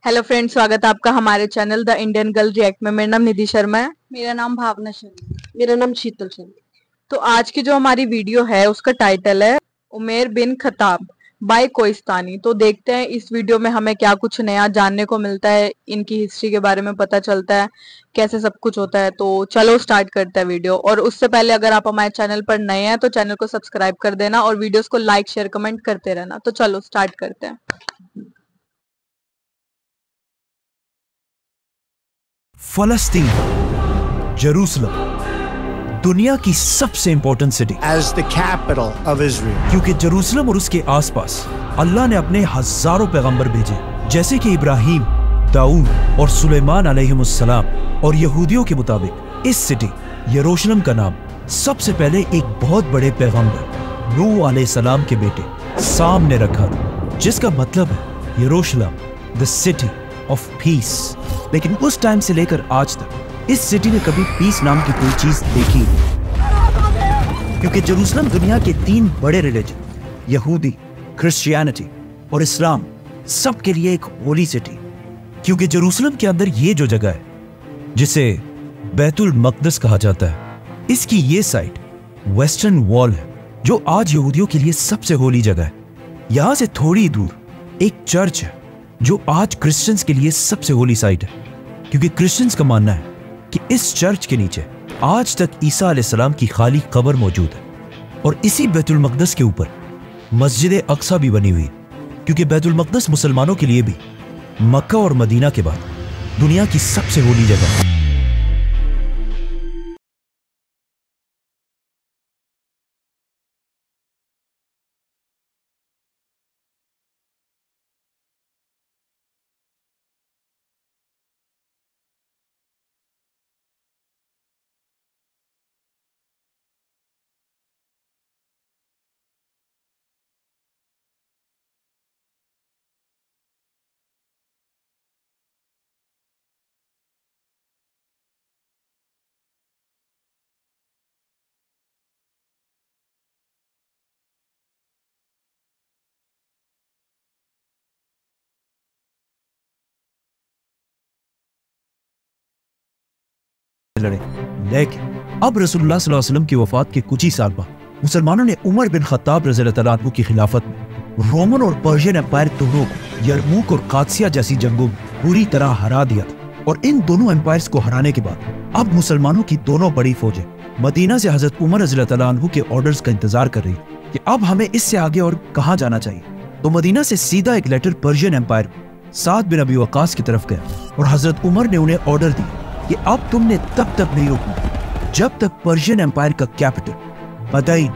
Hello friends, स्वागत है आपका हमारे channel the Indian girl react में। मेरा नाम निधि शर्मा है। मेरा नाम भावना शर्मा। मेरा नाम शीतल शर्मा। तो आज की जो हमारी वीडियो है उसका टाइटल है Umar bin Khattab bye Kohistani. तो देखते हैं इस वीडियो में हमें क्या कुछ नया जानने को मिलता है, इनकी हिस्ट्री के बारे में पता चलता है, कैसे सब कुछ होता है। तो चलो स्टार्ट करते हैं वीडियो। और उससे पहले अगर आप हमारे चैनल पर नए हैं तो चैनल को सब्सक्राइब कर देना और वीडियोस को लाइक शेयर कमेंट करते रहना। तो चलो स्टार्ट करते हैं। फलस्तीन, जेरूसलम, दुनिया की सबसे important city as the capital of Israel. क्योंकि जेरूसलम और उसके आसपास अल्लाह ने अपने हजारों पैगंबर भेजे, जैसे कि इब्राहिम, दाऊद और सुलेमान अलैहिमुस्सलाम। और यहूदियों के मुताबिक इस सिटी यरूशलेम का नाम सबसे पहले एक बहुत बड़े पैगंबर नूह अलैहिस्सलाम के बेटे साम ने रखा था, जिसका मतलब है यरूशलेम, द सिटी ऑफ पीस। लेकिन उस टाइम से लेकर आज तक इस सिटी ने कभी पीस नाम की कोई चीज देखी नहीं, क्योंकि जेरूसलम दुनिया के 3 बड़े रिलीजन यहूदी, क्रिश्चियनिटी और इस्लाम सब के लिए एक होली सिटी। क्योंकि जेरूसलम के अंदर ये जो जगह है जिसे बैतुल मकदस कहा जाता है, इसकी ये साइड वेस्टर्न वॉल है जो आज यहूदियों के लिए सबसे होली जगह है। यहां से थोड़ी दूर एक चर्च है जो आज क्रिश्चियंस के लिए सबसे होली साइट है, क्योंकि क्रिश्चियंस का मानना है कि इस चर्च के नीचे आज तक ईसा अलैहिस्सलाम की खाली कब्र मौजूद है। और इसी बैतुल मकदस के ऊपर मस्जिद अक्सा भी बनी हुई है, क्योंकि बैतुल मकदस मुसलमानों के लिए भी मक्का और मदीना के बाद दुनिया की सबसे होली जगह है। लेकिन अब रसूलुल्लाह सल्लल्लाहु अलैहि वसल्लम की वफात के कुछ ही साल बाद मुसलमानों ने उमर बिन खत्ताब रज़ियल्लाहु तआला अन्हु की खिलाफत में रोमन और पर्शियन एम्पायर दोनों को यरमूक और कादसिया जैसी जंगों में पूरी तरह हरा दिया था। और इन दोनों एम्पायर्स को हराने के बाद अब मुसलमानों की दोनों बड़ी फौजें मदीना से हजरत उमर रज़ियल्लाहु तआला अन्हु के ऑर्डर्स का इंतजार कर रही कि अब हमें इससे आगे और कहाँ जाना चाहिए। तो मदीना से सीधा एक लेटर पर्शियन एम्पायर साद बिन अबी वक्कास की तरफ गया और हजरत उमर ने उन्हें ऑर्डर दिया कि अब तुमने तब तक नहीं रुकना जब तक पर्शियन एम्पायर का कैपिटल मदईन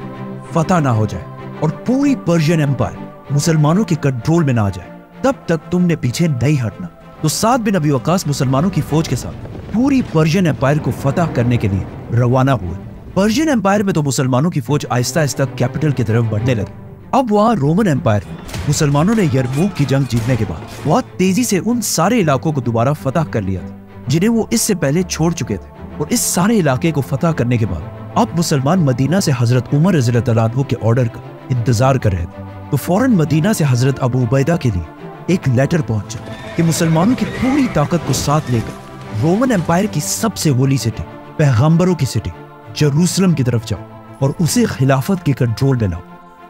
फतह ना हो जाए और पूरी पर्शियन एम्पायर मुसलमानों के कंट्रोल में ना आ जाए, तब तक तुमने पीछे नहीं हटना। तो साद बिन अबी वक्कास मुसलमानों की फौज के साथ पूरी पर्शियन एम्पायर को फतह करने के लिए रवाना हुए। पर्शियन एम्पायर में तो मुसलमानों की फौज आहिस्ता आहिस्ता कैपिटल की तरफ बढ़ने लगी। अब वहां रोमन एम्पायर मुसलमानों ने यरमूक की जंग जीतने के बाद बहुत तेजी से उन सारे इलाकों को दोबारा फतह कर लिया था जिन्हें वो इससे पहले छोड़ चुके थे। और इस सारे इलाके को फतह करने के बाद अब मुसलमान मदीना से हजरत उमर रज़ियल्लाहु तआला अन्हु के ऑर्डर का इंतजार कर रहे थे। तो फौरन मदीना से हजरत अबू उबैदा के लिए एक लेटर पहुंचा कि मुसलमानों की पूरी ताकत को साथ लेकर रोमन एम्पायर की सबसे होली सिटी, पैगंबरों की सिटी जेरूसलम की तरफ जाओ और उसे खिलाफत के कंट्रोल में लाओ।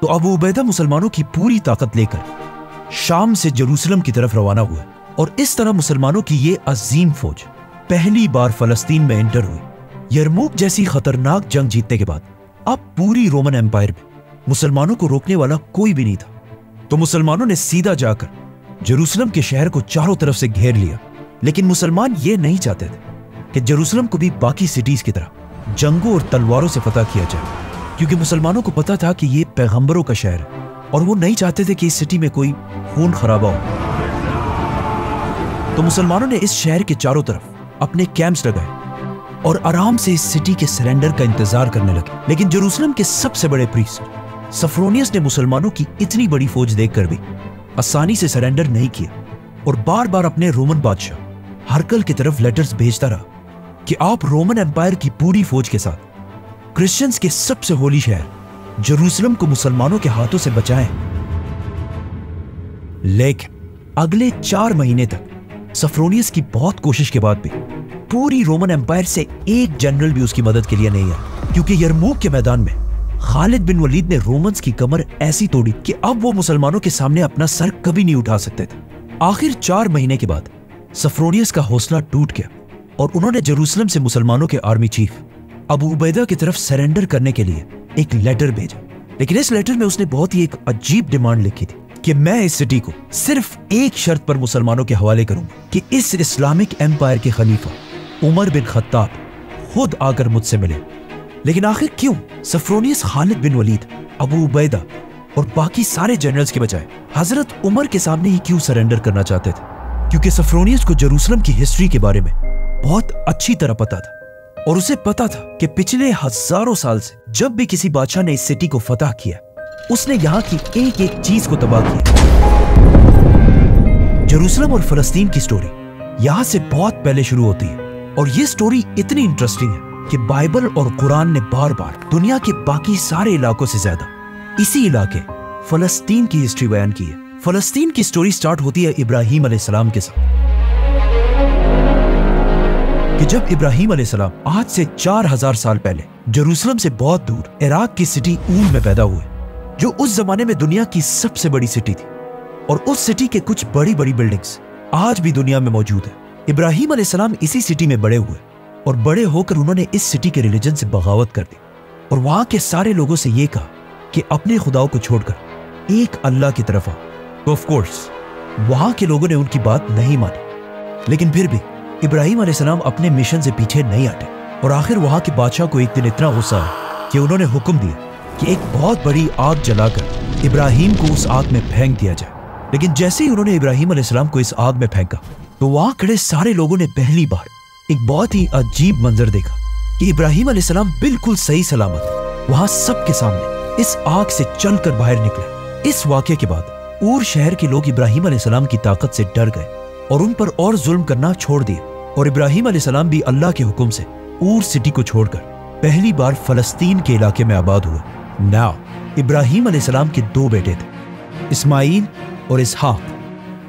तो अबू उबैदा मुसलमानों की पूरी ताकत लेकर शाम से जेरूसलम की तरफ रवाना हुआ और इस तरह मुसलमानों की ये अजीम फौज पहली बार फलस्तीन में एंटर हुई। यरमूक जैसी खतरनाक जंग जीतने के बाद अब पूरी रोमन एम्पायर में मुसलमानों को रोकने वाला कोई भी नहीं था। तो मुसलमानों ने सीधा जाकर जेरूसलम के शहर को चारों तरफ से घेर लिया। लेकिन मुसलमान ये नहीं चाहते थे कि जेरूसलम को भी बाकी सिटीज की तरह जंगों और तलवारों से फतह किया जाए, क्योंकि मुसलमानों को पता था कि ये पैगंबरों का शहर है और वो नहीं चाहते थे कि इस सिटी में कोई खून खराबा हो। तो मुसलमानों ने इस शहर के चारों तरफ अपने कैंप्स लगाए और आराम से इस सिटी के सरेंडर का इंतजार करने लगे। लेकिन जेरूसलम के सबसे बड़े प्रीस्ट सफ्रोनियस ने मुसलमानों की इतनी बड़ी फौज देखकर भी आसानी से सरेंडर नहीं किया और बार बार अपने रोमन बादशाह हरकल की तरफ लेटर्स भेजता रहा कि आप रोमन एम्पायर की पूरी फौज के साथ क्रिश्चियंस के सबसे होली शहर जेरूसलम को मुसलमानों के हाथों से बचाएं। लेकिन अगले 4 महीने तक सफ्रोनियस की बहुत कोशिश के बाद भी पूरी रोमन एम्पायर से एक जनरल भी उसकी मदद के लिए नहीं आया, क्योंकि यरमूक के मैदान में खालिद बिन वलीद ने रोमन्स की कमर ऐसी तोड़ी कि अब वो मुसलमानों के सामने अपना सर कभी नहीं उठा सकते थे। आखिर 4 महीने के बाद सफ्रोनियस का हौसला टूट गया और उन्होंने जेरूसलम से मुसलमानों के आर्मी चीफ अबू उबैदा की तरफ सरेंडर करने के लिए एक लेटर भेजा। लेकिन इस लेटर में उसने बहुत ही एक अजीब डिमांड लिखी थी कि मैं इस सिटी को सिर्फ एक शर्त पर मुसलमानों के हवाले करूंगा कि इस इस्लामिक एम्पायर के खलीफा उमर बिन खत्ताब खुद आकर मुझसे मिले। लेकिन आखिर क्यों सफ्रोनियस खालिद बिन वलीद, अबू उबैदा और बाकी सारे जनरल्स के बजाय हजरत उमर के सामने ही क्यों सरेंडर करना चाहते थे? क्योंकि सफ्रोनियस को जेरूसलम की हिस्ट्री के बारे में बहुत अच्छी तरह पता था और उसे पता था कि पिछले हजारों साल से जब भी किसी बादशाह ने इस सिटी को फतह किया, उसने यहाँ की एक एक चीज को तबाह किया। जेरूसलम और फलस्तीन की स्टोरी यहाँ से बहुत पहले शुरू होती है और ये स्टोरी इतनी इंटरेस्टिंग है कि बाइबल और कुरान ने बार बार दुनिया के बाकी सारे इलाकों से ज्यादा इसी इलाके फलस्तीन की हिस्ट्री बयान की है। फलस्तीन की स्टोरी स्टार्ट होती है इब्राहिम अलैहिस्सलाम के साथ कि जब इब्राहिम अलैहिस्सलाम आज से 4000 साल पहले जेरूसलम से बहुत दूर इराक की सिटी ऊन में पैदा हुए, जो उस जमाने में दुनिया की सबसे बड़ी सिटी थी और उस सिटी के कुछ बड़ी बड़ी बिल्डिंग्स आज भी दुनिया में मौजूद है। इब्राहिम अलैहिस्सलाम इसी सिटी में बड़े हुए और बड़े होकर उन्होंने इस सिटी के रिलीजन से बगावत कर दी और वहां के सारे लोगों से ये कहा कि अपने खुदाओं को छोड़कर एक अल्लाह की तरफ आओ। तो ऑफ कोर्स वहां के लोगों ने उनकी बात नहीं मानी, लेकिन फिर भी इब्राहिम अलैहिस्सलाम अपने मिशन से पीछे नहीं हटे और आखिर वहां के बादशाह को एक दिन इतना गुस्सा आया कि उन्होंने हुक्म दिया कि एक बहुत बड़ी आग जलाकर इब्राहिम को उस आग में फेंक दिया जाए। लेकिन जैसे ही उन्होंने इब्राहिम अलैहिस्सलाम को इस आग में फेंका तो वहां खड़े सारे लोगों ने पहली बार एक बहुत ही अजीब मंजर देखा कि इब्राहिम अलैहिस्सलाम बिल्कुल सही सलामत वहां सबके सामने इस आग से चलकर बाहर निकले। इस वाकये के बाद ऊर शहर के लोग इब्राहिम अलैहिस्सलाम की ताकत से डर गए और उन पर और जुल्म करना छोड़ दिया और इब्राहिम अलैहिस्सलाम भी अल्लाह के हुक्म से ऊर सिटी को छोड़कर पहली बार फलस्तीन के इलाके में आबाद हुए। नाउ इब्राहिम अलैहिस्सलाम के 2 बेटे थे, इस्माइल और इसहाक।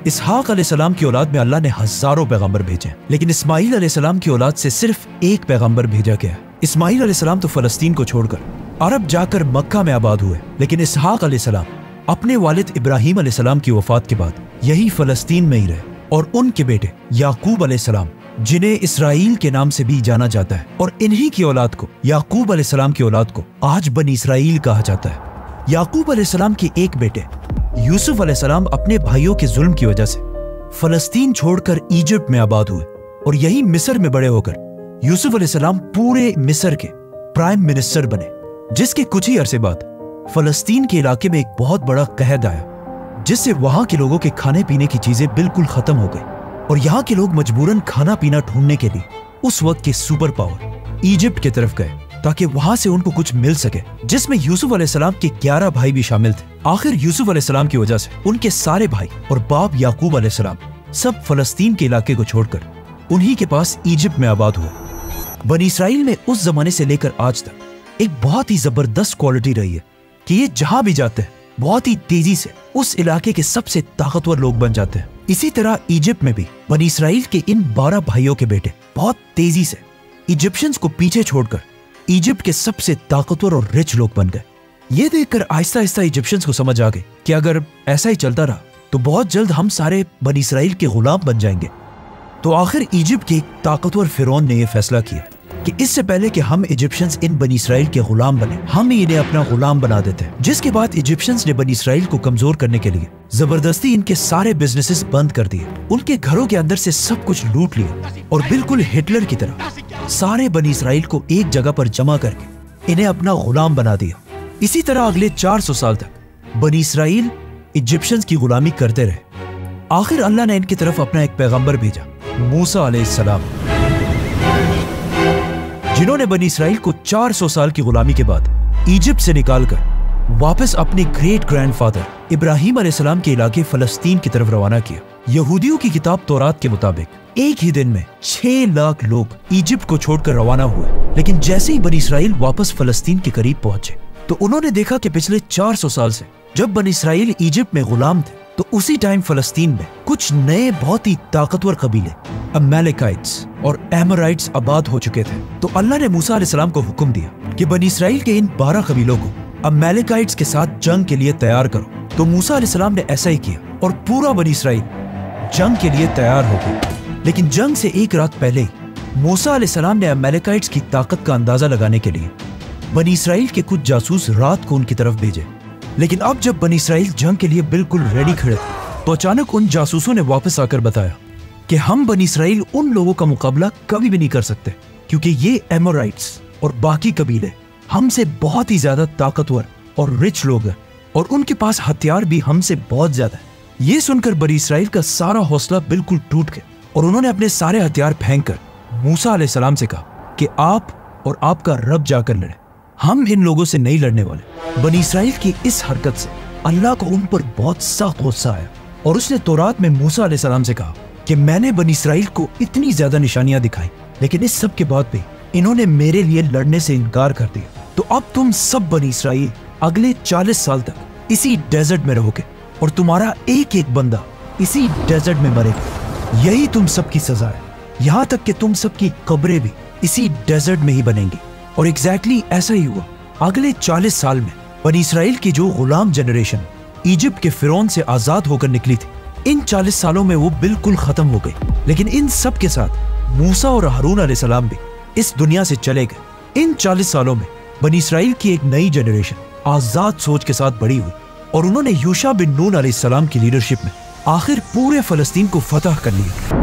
इसहाक अलैहिस्सलाम की औलाद में अल्लाह ने हजारों पैगंबर भेजे, लेकिन इस्माइल अलैहिस्सलाम की औलाद से सिर्फ एक पैगंबर भेजा गया। इस्माइल अलैहिस्सलाम तो फलस्तीन को छोड़कर अरब जाकर मक्का में आबाद हुए, लेकिन इसहाक अलैहिस्सलाम अपने वालिद इब्राहिम अलैहिस्सलाम की वफात के बाद यही फलस्तीन में ही रहे और उनके बेटे याकूब अलैहिस्सलाम, जिन्हें इसराइल के नाम से भी जाना जाता है, और इन्हीं की औलाद को याकूब अलैहिस्सलाम की औलाद को आज बनी इसराइल कहा जाता है। याकूब अलैहिस्सलाम के एक बेटे यूसुफ अलैहिस्सलाम अपने भाइयों के जुल्म की वजह से फलस्तीन छोड़कर इजिप्ट में आबाद हुए और यही मिस्र में बड़े होकर यूसुफ अलैहिस्सलाम पूरे मिस्र के प्राइम मिनिस्टर बने, जिसके कुछ ही अरसे बाद फलस्तीन के इलाके में एक बहुत बड़ा कहर आया, जिससे वहां के लोगों के खाने पीने की चीजें बिल्कुल खत्म हो गई और यहाँ के लोग मजबूरन खाना पीना ढूंढने के लिए उस वक्त के सुपर पावर इजिप्ट की तरफ गए ताकि वहां से उनको कुछ मिल सके, जिसमें यूसुफ अलैहिस्सलाम के 11 भाई भी शामिल थे। आखिर यूसुफ अलैहिस्सलाम की वजह से उनके सारे भाई और बाप याकूब अलैहिस्सलाम सब फलस्तीन के इलाके को छोड़कर उन्हीं के पास इजिप्ट में आबाद हुए। बनी इसराइल में उस जमाने से लेकर आज तक एक बहुत ही जबरदस्त क्वालिटी रही है कि ये जहां भी जाते हैं बहुत ही तेजी से उस इलाके के सबसे ताकतवर लोग बन जाते हैं। इसी तरह इजिप्ट में भी बनी इसराइल के इन 12 भाइयों के बेटे बहुत तेजी से इजिप्शियंस को पीछे छोड़कर इजिप्ट के सबसे ताकतवर और रिच लोग बन गए। ये देखकर आहिस्ता आहिस्ता इजिप्शियंस को समझ आ गई कि अगर ऐसा ही चलता रहा तो बहुत जल्द हम सारे बनी इसराइल के गुलाम बन जाएंगे। तो आखिर इजिप्ट के एक ताकतवर फिरौन ने यह फैसला किया कि इससे पहले कि हम इजिप्शियंस इन बनी इसराइल के गुलाम बने, हम ही इन्हें अपना गुलाम बना देते हैं। जिसके बाद इजिप्शियंस ने बनी इसराइल को कमजोर करने के लिए जबरदस्ती इनके सारे बिजनेसेस बंद कर दिए, उनके घरों के अंदर से सब कुछ लूट लिया और बिल्कुल हिटलर की तरह सारे बनी इसराइल को एक जगह पर जमा करके इन्हें अपना गुलाम बना दिया। इसी तरह अगले 400 साल तक बनी इसराइल इजिप्शियंस की गुलामी करते रहे। आखिर अल्लाह ने इनकी तरफ अपना एक पैगंबर भेजा, मूसा अलैहिस्सलाम, जिन्होंने बनी इसराइल को 400 साल की गुलामी के बाद इजिप्ट से निकालकर वापस अपने ग्रेट ग्रैंडफादर इब्राहिम अलैहिस्सलाम के इलाके फलस्तीन की तरफ रवाना किया। यहूदियों की किताब तौरात के मुताबिक एक ही दिन में 6 लाख लोग इजिप्ट को छोड़कर रवाना हुए, लेकिन जैसे ही बनी इसराइल वापस फलस्तीन के करीब पहुंचे तो उन्होंने देखा कि पिछले 400 साल से जब बनी इसराइल इजिप्ट में गुलाम थे तो उसी टाइम फलस्तीन में कुछ नए बहुत ही ताकतवर कबीले अमेलेकाइट्स और एमोराइट्स आबाद हो चुके थे। तो अल्लाह ने मूसा अलैहिस्सलाम को हुक्म दिया कि बनी इसराइल के इन 12 कबीलों को अमेलेकाइट्स के साथ जंग के लिए तैयार करो। तो मूसा अलैहिस्सलाम ने ऐसा ही किया और पूरा बनी इसराइल जंग के लिए तैयार हो गया। लेकिन जंग से एक रात पहले ही मूसा अलैहिस्सलाम ने अमेलेकाइट्स की ताकत का अंदाजा लगाने के लिए बनी इसराइल के कुछ जासूस रात को उनकी तरफ भेजे। लेकिन अब जब बनी इसराइल जंग के लिए बिल्कुल रेडी खड़े थे तो अचानक उन जासूसों ने वापस आकर बताया कि हम बनी इसराइल उन लोगों का मुकाबला कभी भी नहीं कर सकते, क्योंकि ये एमोराइट्स और बाकी कबीले हमसे बहुत ही ज्यादा ताकतवर और रिच लोग हैं और उनके पास हथियार भी हमसे बहुत ज्यादा है। ये सुनकर बनी इसराइल का सारा हौसला बिल्कुल टूट गया और उन्होंने अपने सारे हथियार फेंक कर मूसा अलैहिस्सलाम से कहा कि आप और आपका रब जाकर लड़े, हम इन लोगों से नहीं लड़ने वाले। बनी इसराइल की इस हरकत से अल्लाह को उन पर बहुत सख्त गुस्सा आया और उसने तौरात में मूसा अलैहिस्सलाम से कहा कि मैंने बनी इसराइल को इतनी ज्यादा निशानियां दिखाई, लेकिन इस सब के बाद भी इन्होंने मेरे लिए लड़ने से इनकार कर दिया। तो अब तुम सब बनी इसराइल अगले 40 साल तक इसी डेजर्ट में रहोगे और तुम्हारा एक एक बंदा इसी डेजर्ट में मरेगा। यही तुम सबकी सजा है। यहाँ तक कि तुम सबकी कब्रें भी इसी डेजर्ट में ही बनेंगी। और एग्जैक्टली ऐसा ही हुआ। अगले 40 साल में बनी इसराइल की जो गुलाम जनरेशन इजिप्ट के फिरौन से आजाद होकर निकली थी, इन 40 सालों में वो बिल्कुल खत्म हो गई। लेकिन इन सब के साथ मूसा और हारून अलैहिस्सलाम भी इस दुनिया से चले गए। इन 40 सालों में बनी इसराइल की एक नई जनरेशन आजाद सोच के साथ बड़ी हुई और उन्होंने यूशा बिन नून अलैहिस्सलाम की लीडरशिप में आखिर पूरे फलस्तीन को फतह कर लिया।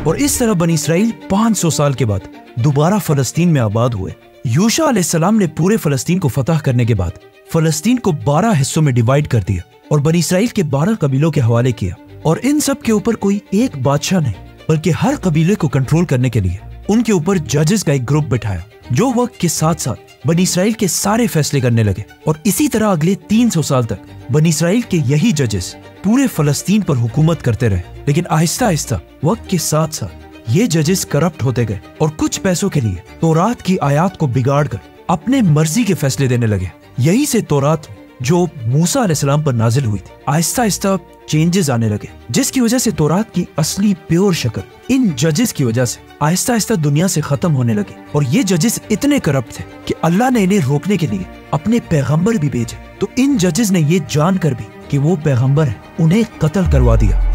और इस तरह बनी इसराइल 500 साल के बाद दोबारा फलस्तीन में आबाद हुए। यूशा अलैहिस्सलाम ने पूरे फलस्तीन को फतह करने के बाद फलस्तीन को 12 हिस्सों में डिवाइड कर दिया और बनी इसराइल के 12 कबीलों के हवाले किया। और इन सब के ऊपर कोई एक बादशाह नहीं, बल्कि हर कबीले को कंट्रोल करने के लिए उनके ऊपर जजेस का एक ग्रुप बिठाया, जो वक्त के साथ साथ बनी इसराइल के सारे फैसले करने लगे। और इसी तरह अगले 300 साल तक बनी इसराइल के यही जजेस पूरे फलस्तीन पर हुकूमत करते रहे। लेकिन आहिस्ता आहिस्ता वक्त के साथ साथ ये जजेस करप्ट होते गए और कुछ पैसों के लिए तौरात की आयात को बिगाड़ कर अपने मर्जी के फैसले देने लगे। यही से तौरात जो मूसा अलैहिस्सलाम पर नाजिल हुई थी, आहिस्ता आहिस्ता चेंजेस आने लगे, जिसकी वजह से तौरात की असली प्योर शक्ल इन जजेस की वजह से आहिस्ता आहिस्ता दुनिया से खत्म होने लगी। और ये जजेस इतने करप्ट थे कि अल्लाह ने इन्हें रोकने के लिए अपने पैगंबर भी भेजे। तो इन जजेस ने ये जानकर भी कि वो पैगंबर है, उन्हें कत्ल करवा दिया।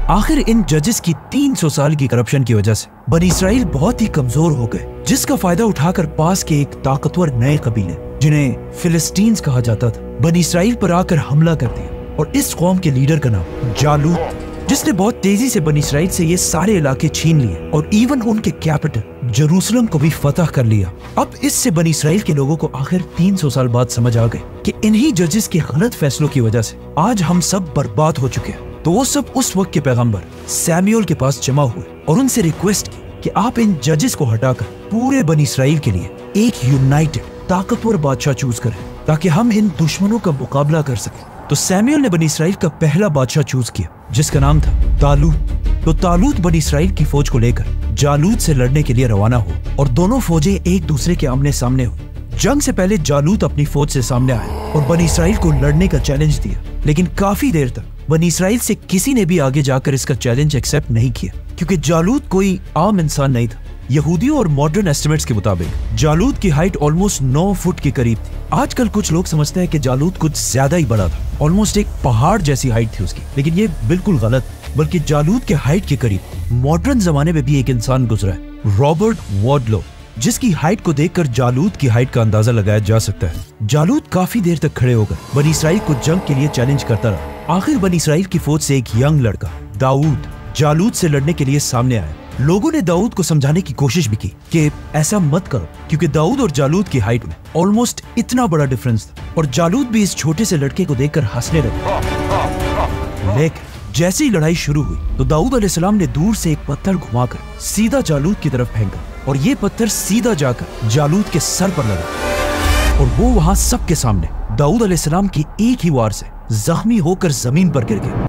आखिर इन जजेस की 300 साल की करप्शन की वजह से बनी इसराइल बहुत ही कमजोर हो गए, जिसका फायदा उठाकर पास के एक ताकतवर नए कबीले जिन्हें फिलिस्तीन्स कहा जाता था, बनी इसराइल पर आकर हमला कर दिया। और इस कौम के लीडर का नाम जालूत, जिसने बहुत तेजी से बनी इसराइल से ये सारे इलाके छीन लिए और इवन उनके कैपिटल जेरूसलम को भी फतह कर लिया। अब इससे बनी इसराइल के लोगों को आखिर 300 साल बाद समझ आ गए कि इन्हीं जजेस के गलत फैसलों की वजह से आज हम सब बर्बाद हो चुके हैं। तो वो सब उस वक्त के पैगंबर सैमुएल के पास जमा हुए और उनसे रिक्वेस्ट की कि आप इन जजेस को हटाकर पूरे बनी इसराइल के लिए एक यूनाइटेड ताकतवर बादशाह चूज करें, ताकि हम इन दुश्मनों का मुकाबला कर सकें। तो सैमुएल ने बनी इसराइल का पहला बादशाह चूज किया, जिसका नाम था तालूत। तो तालूत बनी इसराइल की फौज को लेकर जालूत से लड़ने के लिए रवाना हुआ और दोनों फौजें एक दूसरे के आमने सामने हुई। जंग से पहले जालूत अपनी फौज से सामने आया और बनी इसराइल को लड़ने का चैलेंज दिया, लेकिन काफी देर तक बनी इसराइल से किसी ने भी आगे जाकर इसका चैलेंज एक्सेप्ट नहीं किया, क्योंकि जालूत कोई आम इंसान नहीं था। यहूदियों और मॉडर्न एस्टिमेट्स के मुताबिक जालूत की हाइट ऑलमोस्ट 9 फुट के करीब थी। आजकल कुछ लोग समझते हैं कि जालूत कुछ ज्यादा ही बड़ा था, ऑलमोस्ट एक पहाड़ जैसी हाइट थी उसकी, लेकिन ये बिल्कुल गलत, बल्कि जालूत के हाइट के करीब मॉडर्न जमाने में भी एक इंसान गुजरा है, रॉबर्ट वार्डलो, जिसकी हाइट को देखकर जालूत की हाइट का अंदाजा लगाया जा सकता है। जालूत काफी देर तक खड़े होकर बनी इसराइल को जंग के लिए चैलेंज करता रहा। आखिर बनी इसराइल की फौज से एक यंग लड़का दाऊद जालूत से लड़ने के लिए सामने आया। लोगों ने दाऊद को समझाने की कोशिश भी की कि ऐसा मत करो, क्योंकि दाऊद और जालूत की हाइट में ऑलमोस्ट इतना बड़ा डिफरेंस था और जालूत भी इस छोटे से लड़के को देखकर हंसने लगे। लेकिन जैसे ही लड़ाई शुरू हुई तो दाऊद अलैहिस्सलाम ने दूर से एक पत्थर घुमाकर सीधा जालूत की तरफ फेंका और ये पत्थर सीधा जाकर जालूत के सर पर लगा और वो वहां सबके सामने दाऊद अलैहिस्सलाम की एक ही वार से जख्मी होकर जमीन पर गिर गया।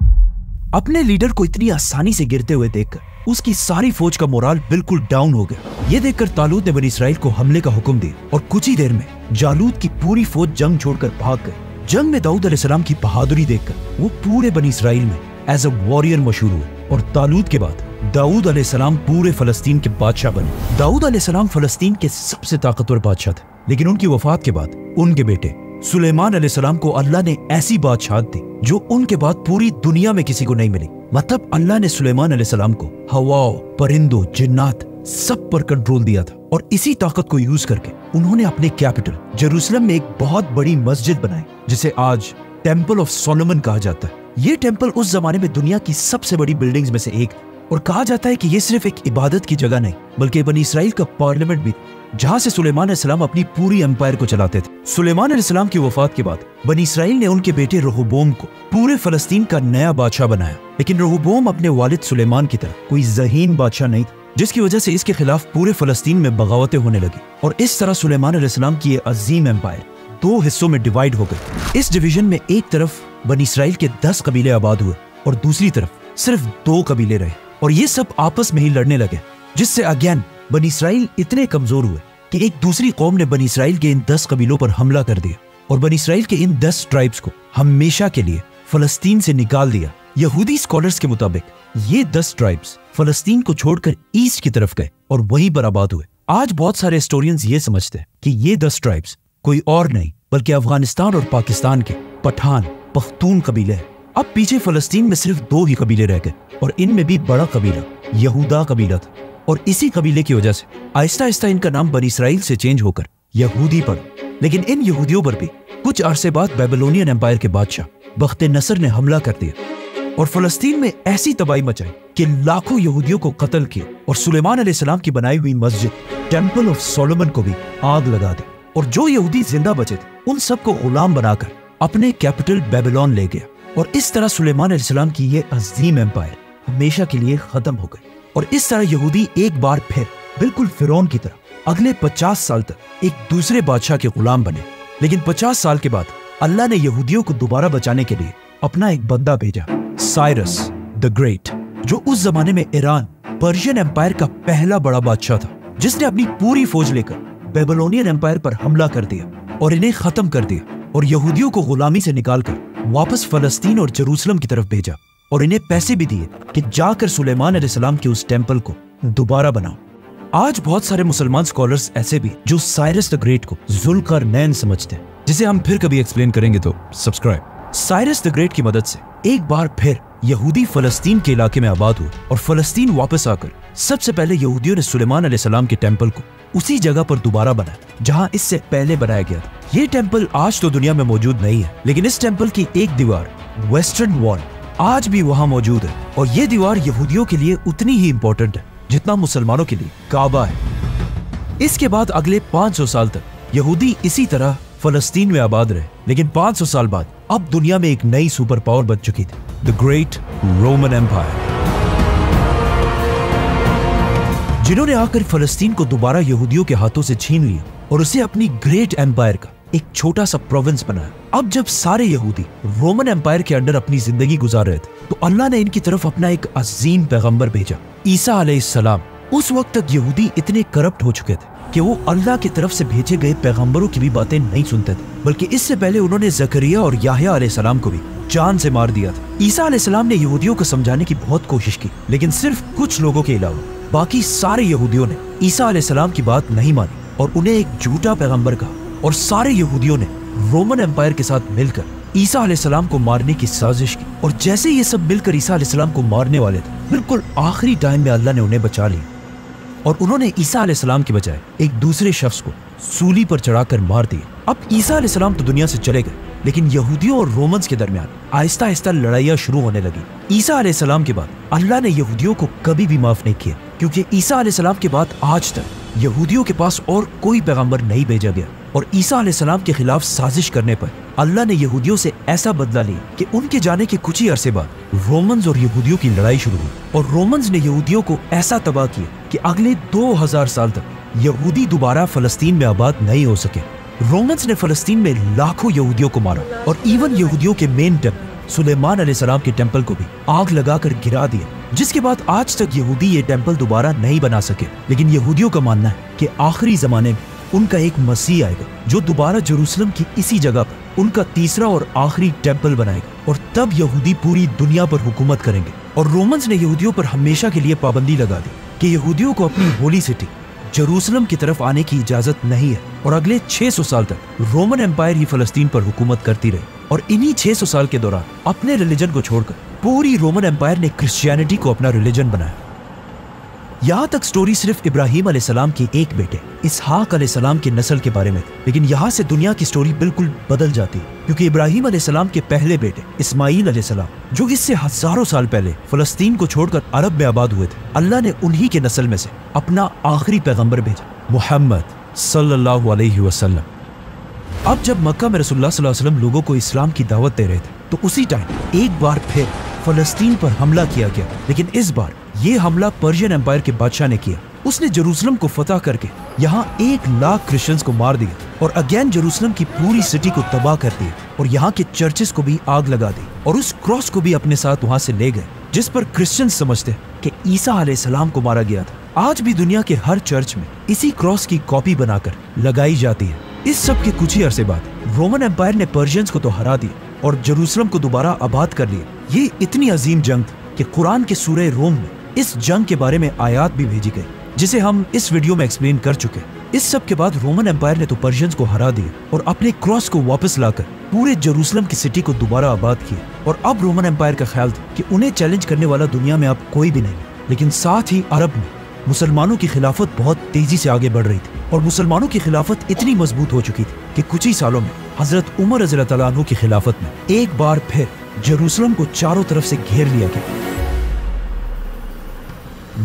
अपने लीडर को इतनी आसानी से गिरते हुए देखकर उसकी सारी फौज का मोराल बिल्कुल डाउन हो गया। ये देखकर तालूत ने बनी इसराइल को हमले का हुक्म दिया और कुछ ही देर में जालूत की पूरी फौज जंग छोड़कर भाग गई। जंग में दाऊद अलैहिस्सलाम की बहादुरी देखकर वो पूरे बनी इसराइल में एज अ वॉरियर मशहूर हुए और तालूत के बाद दाऊद अलैहिस्सलाम पूरे फलस्तीन के बादशाह बने। दाऊद अलैहिस्सलाम फलस्तीन के सबसे ताकतवर बादशाह थे, लेकिन उनकी वफात के बाद उनके बेटे सुलेमान अलैहिस्सलाम को अल्लाह ने ऐसी बादशाहत दी जो उनके बाद पूरी दुनिया में किसी को नहीं मिली। मतलब अल्लाह ने सुलेमान अलैहिस्सलाम को हवाओं, परिंदों, जिन्नात सब पर कंट्रोल दिया था और इसी ताकत को यूज करके उन्होंने अपने कैपिटल जेरूसलम में एक बहुत बड़ी मस्जिद बनाई जिसे आज टेम्पल ऑफ सोलोमन कहा जाता है। ये टेम्पल उस जमाने में दुनिया की सबसे बड़ी बिल्डिंग्स में से एक और कहा जाता है कि ये सिर्फ एक इबादत की जगह नहीं बल्कि बनी इसराइल का पार्लियामेंट भी, जहां से सुलेमान अलैहिस्सलाम अपनी पूरी एम्पायर को चलाते थे। सुलेमान अलैहिस्सलाम की वफात के बाद बनी इसराइल ने उनके बेटे रहोबोम को पूरे फलस्तीन का नया बादशाह बनाया, लेकिन रहोबोम अपने वालिद सुलेमान की तरह कोई ज़हीन बादशाह नहीं था, जिसकी वजह से इसके खिलाफ पूरे फलस्तीन में बगावतें होने लगी और इस तरह सुलेमान अलैहिस्सलाम की ये अजीम एम्पायर दो हिस्सों में डिवाइड हो गई। इस डिवीजन में एक तरफ बनी इसराइल के 10 कबीले आबाद हुए और दूसरी तरफ सिर्फ 2 कबीले रहे और ये सब आपस में ही लड़ने लगे, जिससे अगेन बनी इसराइल इतने कमजोर हुए कि एक दूसरी कौम ने बनी इसराइल के इन 10 कबीलों पर हमला कर दिया और बनी इसराइल के इन 10 ट्राइब्स को हमेशा के लिए फलस्तीन से निकाल दिया। यहूदी स्कॉलर्स के मुताबिक ये 10 ट्राइब्स फलस्तीन को छोड़कर ईस्ट की तरफ गए और वहीं पर आबाद हुए। आज बहुत सारे हिस्टोरियंस ये समझते हैं कि ये 10 ट्राइब्स कोई और नहीं बल्कि अफगानिस्तान और पाकिस्तान के पठान, पख्तून कबीले हैं। अब पीछे फलस्तीन में सिर्फ 2 ही कबीले रह गए और इनमें भी बड़ा कबीला यहूदा कबीला था और इसी कबीले की वजह से आहिस्ता आहिस्ता इनका नाम बनी इसराइल से चेंज होकर यहूदी पड़ा। लेकिन इन यहूदियों पर भी कुछ अरसे बाद बेबीलोनियन एम्पायर के बादशाह बख्त नसर ने हमला कर दिया और फलस्तीन में ऐसी तबाही मचाई कि लाखों यहूदियों को कत्ल किया और सुलेमान अलैहिस्सलाम की बनाई हुई मस्जिद टेम्पल ऑफ सोलोमन को भी आग लगा दी और जो यहूदी जिंदा बचे थे उन सबको गुलाम बनाकर अपने कैपिटल बेबीलोन ले गया और इस तरह सुलेमान अलैहिस्सलाम की ये अजीम एम्पायर हमेशा के लिए खत्म हो गई। और इस तरह यहूदी एक बार फिर बिल्कुल फिरौन की तरह अगले 50 साल तक एक दूसरे बादशाह के गुलाम बने। लेकिन 50 साल के बाद अल्लाह ने यहूदियों को दोबारा बचाने के लिए अपना एक बंदा भेजा, साइरस द ग्रेट, जो उस जमाने में ईरान पर्शियन एम्पायर का पहला बड़ा बादशाह था, जिसने अपनी पूरी फौज लेकर बेबीलोनियन एम्पायर पर हमला कर दिया और इन्हें खत्म कर दिया और यहूदियों को गुलामी से निकालकर वापस फलस्तीन और जेरूसलम की तरफ भेजा और इन्हें पैसे भी दिए कि जाकर सुलेमान अलैहिस्सलाम के उस टेम्पल को दोबारा बनाओ। आज बहुत सारे मुसलमान स्कॉलर्स ऐसे भी जो साइरस द ग्रेट को जुल्करनैन समझते हैं, जिसे हम फिर कभी एक्सप्लेन करेंगे, तो सब्सक्राइब। साइरस द ग्रेट की मदद से एक बार फिर यहूदी फलस्तीन के इलाके में आबाद हुए और फलस्तीन वापस आकर सबसे पहले यहूदियों ने सुलेमान अलैहिस्सलाम के टेम्पल को उसी जगह पर दोबारा बनाया जहां इससे पहले बनाया गया था। ये टेम्पल आज तो दुनिया में मौजूद नहीं है, लेकिन इस टेम्पल की एक दीवार वेस्टर्न वॉल आज भी वहां मौजूद है और ये दीवार यहूदियों के लिए उतनी ही इंपॉर्टेंट है जितना मुसलमानों के लिए काबा है। इसके बाद अगले 500 साल तक यहूदी इसी तरह फलस्तीन में आबाद रहे, लेकिन 500 साल बाद अब दुनिया में एक नई सुपर पावर बन चुकी थी, द ग्रेट रोमन एम्पायर, जिन्होंने आकर फलस्तीन को दोबारा यहूदियों के हाथों से छीन लिया और उसे अपनी ग्रेट एम्पायर का एक छोटा सा प्रोविंस बनाया। अब जब सारे यहूदी रोमन एम्पायर के अंडर अपनी जिंदगी गुजार रहे थे तो अल्लाह ने इनकी तरफ अपना एक अजीम पैगंबर भेजा, ईसा अलैहिस्सलाम। उस वक्त तक यहूदी इतने करप्ट हो चुके थे कि वो अल्लाह की तरफ से भेजे गए पैगंबरों की भी बातें नहीं सुनते थे, बल्कि इससे पहले उन्होंने जकरिया और याह्या अलैहिस्सलाम को भी जान से मार दिया था। ईसा अलैहिस्सलाम ने यहूदियों को समझाने की बहुत कोशिश की, लेकिन सिर्फ कुछ लोगों के अलावा बाकी सारे यहूदियों ने ईसा अलैहिस्सलाम की बात नहीं मानी और उन्हें एक झूठा पैगंबर कहा और सारे यहूदियों ने रोमन एम्पायर के साथ मिलकर ईसा अलैहिस्सलाम को मारने की साजिश की। और जैसे ये सब मिलकर ईसा अलैहिस्सलाम को मारने वाले थे, बिल्कुल आखिरी टाइम में अल्लाह ने उन्हें बचा लिया और उन्होंने ईसा अलैहिस्सलाम के बजाय एक दूसरे शख्स को सूली पर चढ़ाकर मार दिया। अब ईसा अलैहिस्सलाम तो दुनिया से चले गए, लेकिन यहूदियों और रोमन्स के दरमियान आहिस्ता आहिस्ता लड़ाइयाँ शुरू होने लगी। ईसा अलैहिस्सलाम के बाद अल्लाह ने यहूदियों को कभी भी माफ नहीं किया, क्योंकि ईसा अलैहिस्सलाम के बाद आज तक यहूदियों के पास और कोई पैगंबर नहीं भेजा गया और ईसा अलैहिस्सलाम के खिलाफ साजिश करने पर अल्लाह ने यहूदियों से ऐसा बदला लिया कि उनके जाने के कुछ ही अरसे बाद रोमन्स और यहूदियों की लड़ाई शुरू हुई और रोमन्स ने यहूदियों को ऐसा तबाह किया कि अगले 2000 साल तक यहूदी दोबारा फलस्तीन में आबाद नहीं हो सके। रोमन्स ने फलस्तीन में लाखों यहूदियों को मारा और इवन यहूदियों के मेन टेम्पल सुलेमान अलैहिस्सलाम के टेम्पल को भी आग लगाकर गिरा दिया, जिसके बाद आज तक यहूदी ये टेम्पल दोबारा नहीं बना सके। लेकिन यहूदियों का मानना है कि आखिरी जमाने में उनका एक मसीह आएगा जो दोबारा जेरूसलम की इसी जगह पर उनका तीसरा और आखिरी टेम्पल बनाएगा और तब यहूदी पूरी दुनिया पर हुकूमत करेंगे। और रोमन्स ने यहूदियों पर हमेशा के लिए पाबंदी लगा दी कि यहूदियों को अपनी होली सिटी जेरूसलम की तरफ आने की इजाजत नहीं है। और अगले 600 साल तक रोमन एम्पायर ही फलस्तीन पर हुकूमत करती रही। और इन्हीं 600 साल के दौरान अपने रिलीजन को छोड़कर पूरी रोमन एम्पायर ने क्रिश्चियनिटी को अपना रिलीजन बनाया। यहाँ तक स्टोरी सिर्फ इब्राहिम अलैहिस्सलाम के एक बेटे इसहाक अलैहिस्सलाम की नस्ल के बारे में थी, लेकिन यहाँ से दुनिया की स्टोरी बिल्कुल बदल जाती है, क्योंकि इब्राहिम अलैहिस्सलाम के पहले बेटे इस्माइल अलैहिस्सलाम, जो इससे हजारों साल पहले फलस्तीन को छोड़कर अरब में आबाद हुए थे, अल्लाह ने उन्हीं के नस्ल में से अपना आखिरी पैगंबर भेजा, मुहम्मद सल्लल्लाहु अलैहि वसल्लम। अब जब मक्का में रसूलुल्लाह सल्लल्लाहु अलैहि वसल्लम लोगों को इस्लाम की दावत दे रहे थे, तो उसी टाइम एक बार फिर फलस्तीन पर हमला किया गया, लेकिन इस बार ये हमला पर्शियन एम्पायर के बादशाह ने किया। उसने जेरूसलम को फतह करके यहाँ 1 लाख क्रिश्चियंस को मार दिया और अगेन जेरूसलम की पूरी सिटी को तबाह कर दिया और यहाँ के चर्चेस को भी आग लगा दी और उस क्रॉस को भी अपने साथ वहाँ से ले गए, जिस पर क्रिश्चियंस समझते हैं कि ईसा अलैहिस्सलाम को मारा गया था। आज भी दुनिया के हर चर्च में इसी क्रॉस की कॉपी बनाकर लगाई जाती है। इस सब के कुछ ही अरसे बाद रोमन एम्पायर ने पर्शियंस को तो हरा दिया और जेरूसलम को दोबारा आबाद कर लिया। ये इतनी अजीम जंग थी कि कुरान के सूरह रोम में इस जंग के बारे में आयात भी भेजी गई, जिसे हम इस वीडियो में एक्सप्लेन कर चुके हैं। इस सब के बाद रोमन एम्पायर ने तो पर्शियंस को हरा दिया और अपने क्रॉस को वापस लाकर पूरे जेरूसलम की सिटी को दोबारा आबाद किया। और अब रोमन एम्पायर का ख्याल था कि उन्हें चैलेंज करने वाला दुनिया में अब कोई भी नहीं। लेकिन साथ ही अरब में मुसलमानों की खिलाफत बहुत तेजी से आगे बढ़ रही थी और मुसलमानों की खिलाफत इतनी मजबूत हो चुकी थी कि कुछ ही सालों में हजरत उमर रज़ियल्लाहु अन्हु की खिलाफत में एक बार फिर जेरूसलम को चारों तरफ से घेर लिया गया।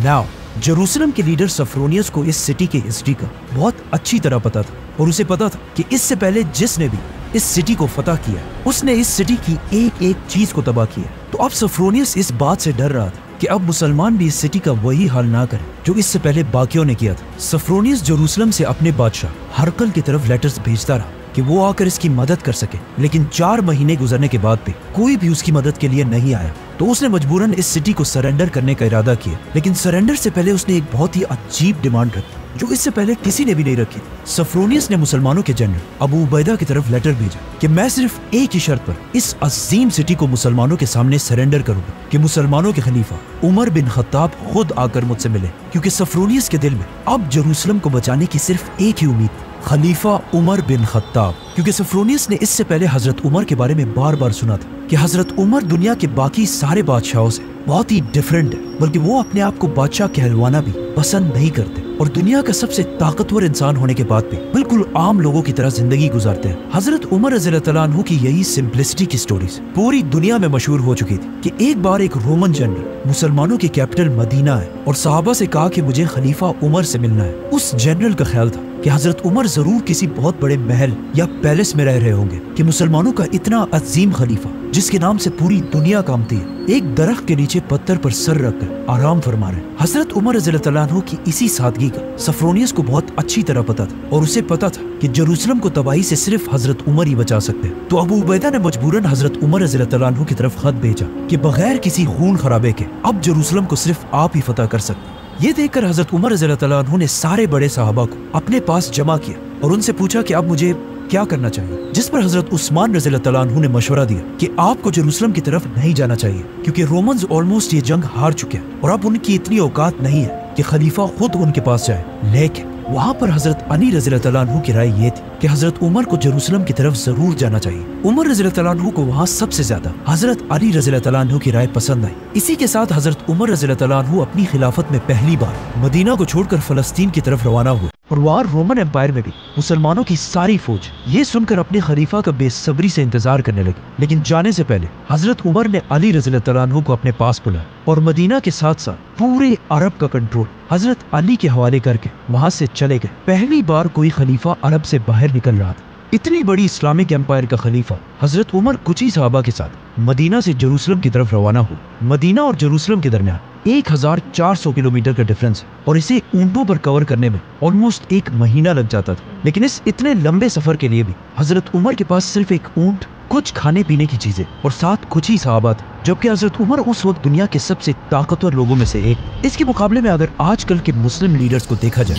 नाउ जेरूसलम के लीडर सफ्रोनियस को इस सिटी के हिस्ट्री का बहुत अच्छी तरह पता था और उसे पता था कि इससे पहले जिसने भी इस सिटी को फतह किया उसने इस सिटी की एक एक चीज को तबाह किया। तो अब सफ्रोनियस इस बात से डर रहा था कि अब मुसलमान भी इस सिटी का वही हाल ना करें जो इससे पहले बाकियों ने किया था। सफ्रोनियस जेरूसलम से अपने बादशाह हरकल की तरफ लेटर्स भेजता रहा कि वो आकर इसकी मदद कर सके, लेकिन 4 महीने गुजरने के बाद भी कोई भी उसकी मदद के लिए नहीं आया। तो उसने मजबूरन इस सिटी को सरेंडर करने का इरादा किया, लेकिन सरेंडर से पहले उसने एक बहुत ही अजीब डिमांड रखी जो इससे पहले किसी ने भी नहीं रखी थी। सफ्रोनियस ने मुसलमानों के जनरल अबू उबैदा की तरफ लेटर भेजा कि मैं सिर्फ एक ही शर्त पर इस अजीम सिटी को मुसलमानों के सामने सरेंडर करूंगा कि मुसलमानों के खलीफा उमर बिन खत्ताब खुद आकर मुझसे मिले, क्योंकि सफ्रोनियस के दिल में अब जेरूसलम को बचाने की सिर्फ एक ही उम्मीद, खलीफा उमर बिन खत्ताब। क्योंकि सफ्रोनियस ने इससे पहले हजरत उमर के बारे में बार बार सुना था कि हजरत उमर दुनिया के बाकी सारे बादशाहों से बहुत ही डिफरेंट है, बल्कि वो अपने आप को बादशाह कहलवाना भी पसंद नहीं करते और दुनिया का सबसे ताकतवर इंसान होने के बाद भी बिल्कुल आम लोगों की तरह जिंदगी गुजारते हैं। हजरत उमर रज़ियल्लाहु अन्हु की यही सिंपलिसिटी की स्टोरीज पूरी दुनिया में मशहूर हो चुकी थी कि एक बार एक रोमन जनरल मुसलमानों की कैपिटल मदीना है और सहाबा से कहा कि मुझे खलीफा उमर से मिलना है। उस जनरल का ख्याल था कि हजरत उमर जरूर किसी बहुत बड़े महल या पैलेस में रह रहे होंगे कि मुसलमानों का इतना अजीम खलीफा जिसके नाम से पूरी दुनिया कांपती है एक दरख्त के नीचे पत्थर पर सर रखकर आराम फरमा रहे। हजरत उमर रज़ियल्लाहु अन्हु की इसी सादगी का सफ्रोनियस को बहुत अच्छी तरह पता था और उसे पता था कि जेरूसलम को तबाही से सिर्फ हजरत उमर ही बचा सकते हैं। तो अबू उबैदा ने मजबूरन हजरत उमर रज़ियल्लाहु अन्हु की तरफ खत भेजा कि बगैर किसी खून खराबे के अब जेरूसलम को सिर्फ आप ही फतह कर सकते। ये देखकर हजरत उमर रज़ियल्लाहु अन्हु ने सारे बड़े सहाबा को अपने पास जमा किया और उनसे पूछा कि अब मुझे क्या करना चाहिए, जिस पर हजरत उस्मान रज़ियल्लाहु अन्हु ने मशवरा दिया कि आपको जेरूसलम की तरफ नहीं जाना चाहिए क्योंकि रोमन्स ऑलमोस्ट ये जंग हार चुके हैं और अब उनकी इतनी औकात नहीं है कि खलीफा खुद उनके पास जाए। लेकिन वहाँ पर हजरत अली रज़ियल्लाहु अन्हु की राय ये थी कि हजरत उमर को जेरूसलम की तरफ जरूर जाना चाहिए। उमर रज़ियल्लाहु अन्हु को वहाँ सबसे ज्यादा हजरत अली रज़ियल्लाहु अन्हु की राय पसंद आई। इसी के साथ हजरत उमर रज़ियल्लाहु अन्हु अपनी खिलाफत में पहली बार मदीना को छोड़कर फलस्तीन की तरफ रवाना हुए और वहाँ रोमन एम्पायर में भी मुसलमानों की सारी फौज ये सुनकर अपने खलीफा का बेसब्री से इंतजार करने लगी। लेकिन जाने से पहले हजरत उमर ने अली रज़ियल्लाहु अन्हु को अपने पास बुलाया और मदीना के साथ साथ पूरे अरब का कंट्रोल हजरत अली के हवाले करके वहाँ से चले गए। पहली बार कोई खलीफा अरब से बाहर निकल रहा था। इतनी बड़ी इस्लामिक एम्पायर का खलीफा हजरत उमर कुछ ही सहाबा के साथ मदीना से जेरूसलम की तरफ रवाना हुआ। मदीना और जेरूसलम के दरमियान 1400 किलोमीटर का डिफरेंस है और इसे ऊंटों पर कवर करने में ऑलमोस्ट 1 महीना लग जाता था। लेकिन इस इतने लंबे सफर के लिए भी हजरत उमर के पास सिर्फ एक ऊंट, कुछ खाने पीने की चीजें और साथ कुछ ही सहाबा थे, जबकि हजरत उमर उस वक्त दुनिया के सबसे ताकतवर लोगों में से एक। इसके मुकाबले में अगर आजकल के मुस्लिम लीडर्स को देखा जाए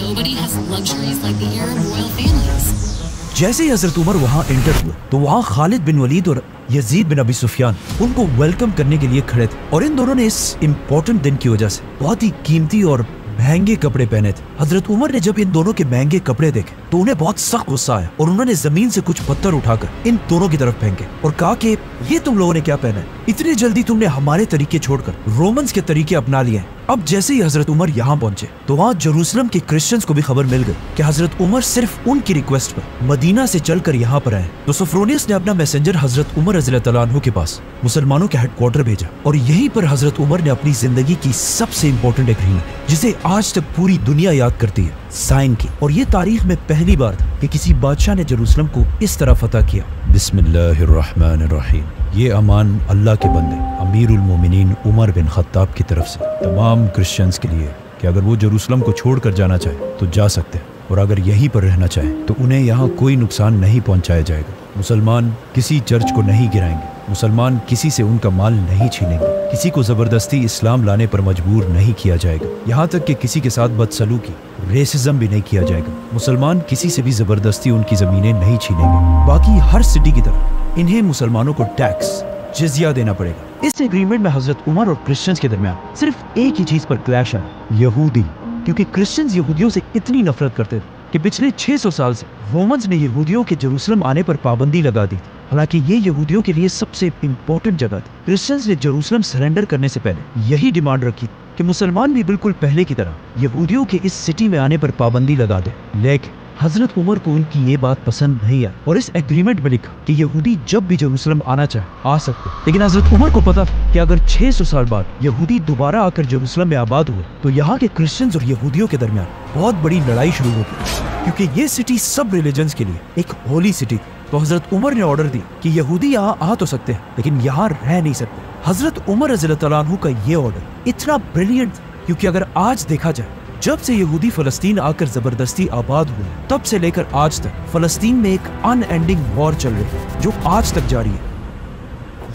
जैसे ही हजरत उमर वहाँ एंटर हुए तो वहाँ खालिद बिन वलीद और यजीद बिन अबी सुफियान उनको वेलकम करने के लिए खड़े थे और इन दोनों ने इस इम्पोर्टेंट दिन की वजह से बहुत ही कीमती और महंगे कपड़े पहने थे। हजरत उमर ने जब इन दोनों के महंगे कपड़े देखे तो उन्हें बहुत सख्त गुस्सा आया और उन्होंने जमीन से कुछ पत्थर उठाकर इन दोनों की तरफ फेंके और कहा कि ये तुम लोगों ने क्या पहना है, इतनी जल्दी तुमने हमारे तरीके छोड़कर रोमन्स के तरीके अपना लिए हैं। अब जैसे ही हजरत उमर यहाँ पहुंचे तो वहाँ जेरूसलम के क्रिश्चियंस को भी खबर मिल गई कि हजरत उमर सिर्फ उनकी रिक्वेस्ट पर मदीना से चलकर यहाँ पर आए। तो सोफ्रोनियस ने अपना मैसेंजर हजरत उमर रज़ियल्लाहु तआला अन्हु के पास मुसलमानों के हेडक्वार्टर भेजा और यहीं पर हजरत उमर ने अपनी जिंदगी की सबसे इम्पोर्टेंट एग्रीमेंट, जिसे आज तक पूरी दुनिया याद करती है, साइन की। और ये तारीख में पहली बार था कि किसी बादशाह ने जेरूसलम को इस तरह फतह किया। बिस्मिल्लाहिर्रहमानिर्रहीम। ये अमान अल्लाह के बंदे अमीरुल मोमिनीन उमर बिन खत्ताब की तरफ से तमाम क्रिश्चियंस के लिए कि अगर वो जेरूसलम को छोड़कर जाना चाहे तो जा सकते हैं और अगर यहीं पर रहना चाहे तो उन्हें यहाँ कोई नुकसान नहीं पहुँचाया जाएगा। मुसलमान किसी चर्च को नहीं गिराएंगे, मुसलमान किसी से उनका माल नहीं छीनेंगे, किसी को जबरदस्ती इस्लाम लाने पर मजबूर नहीं किया जाएगा, यहाँ तक कि किसी के साथ बदसलूकी रेसिज्म भी नहीं किया जाएगा। मुसलमान किसी से भी जबरदस्ती उनकी जमीनें नहीं छीनेंगे। बाकी हर सिटी की तरह इन्हें मुसलमानों को टैक्स जिजिया देना पड़ेगा। इस एग्रीमेंट में हजरत उमर और क्रिश्चियंस के दरमियान सिर्फ एक ही चीज पर क्लैश है, यहूदी। क्योंकि क्रिश्चियंस यहूदियों से इतनी नफरत करते थे कि पिछले 600 साल से रोमन्स ने यहूदियों के जेरूसलम आने पर पाबंदी लगा दी थी। हालांकि ये यहूदियों के लिए सबसे इम्पोर्टेंट जगह थी। क्रिश्चियंस ने जेरूसलम सरेंडर करने से पहले यही डिमांड रखी कि मुसलमान भी बिल्कुल पहले की तरह यहूदियों के इस सिटी में आने पर पाबंदी लगा दे। लेकिन हजरत उमर को उनकी ये बात पसंद नहीं आई और इस एग्रीमेंट में लिखा कि यहूदी जब भी जेरूसलम आना चाहे आ सकते। लेकिन हजरत उमर को पता था कि अगर 600 साल बाद यहूदी दोबारा आकर जेरूसलम में आबाद हुए तो यहाँ के क्रिश्चियंस और यहूदियों के दरमियान बहुत बड़ी लड़ाई शुरू होगी, क्योंकि ये सिटी सब रिलीजन्स के लिए एक होली सिटी थी। तो हजरत उमर ने ऑर्डर दिया कि यहूदी यहाँ आ तो सकते हैं लेकिन यहाँ रह नहीं सकते। हजरत उमर रज़ियल्लाहु तआला अन्हु का ये ऑर्डर इतना ब्रिलियंट था क्योंकि अगर आज देखा जाए जब से यहूदी फलस्तीन आकर जबरदस्ती आबाद हुए तब से लेकर आज तक फलस्तीन में एक अनएंडिंग वॉर चल रही है जो आज तक जारी है।